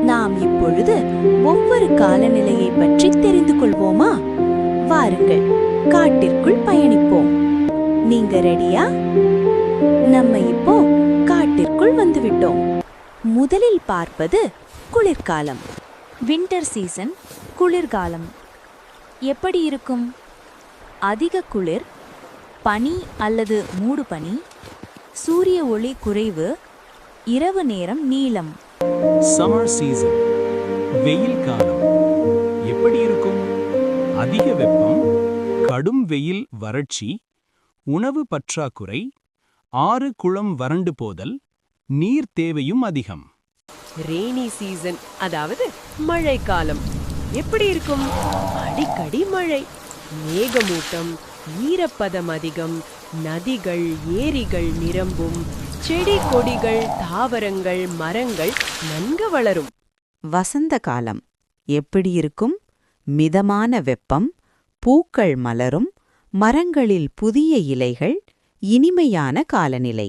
நாம் இப்பொழுது ஒவ்வொரு காலநிலையை பற்றி தெரிந்து கொள்வோமா? வாருங்கள், காட்டிற்குள் பயணிப்போம். நீங்க ரெடியா? நம்ம இப்போ காட்டிற்குள் வந்துவிட்டோம். முதலில் பார்ப்பது குளிர்காலம். வின்டர் சீசன், குளிர்காலம் எப்படி இருக்கும்? அதிக குளிர், பனி அல்லது மூடு பனி, சூரிய ஒளி குறைவு, இரவு நேரம் நீளம். சம்மர் சீசன், வெயில் காலம் எப்படி இருக்கும்? அதிக வெப்பம், கடும் வெயில், வறட்சி, உணவு பற்றாக்குறை, ஆறு குளம் வறண்டு போதல், நீர் தேவையும் அதிகம். ரெய்னி சீசன், அதாவது மழைக்காலம் எப்படி இருக்கும்? அடிக்கடி மழை, மேகமூட்டம், ஈரப்பதம் அதிகம், நதிகள் ஏரிகள் நிரம்பும், செடி கொடிகள் தாவரங்கள் மரங்கள் நன்கு வளரும். வசந்த காலம் எப்படி இருக்கும்? மிதமான வெப்பம், பூக்கள் மலரும், மரங்களில் புதிய இலைகள், இனிமையான காலநிலை.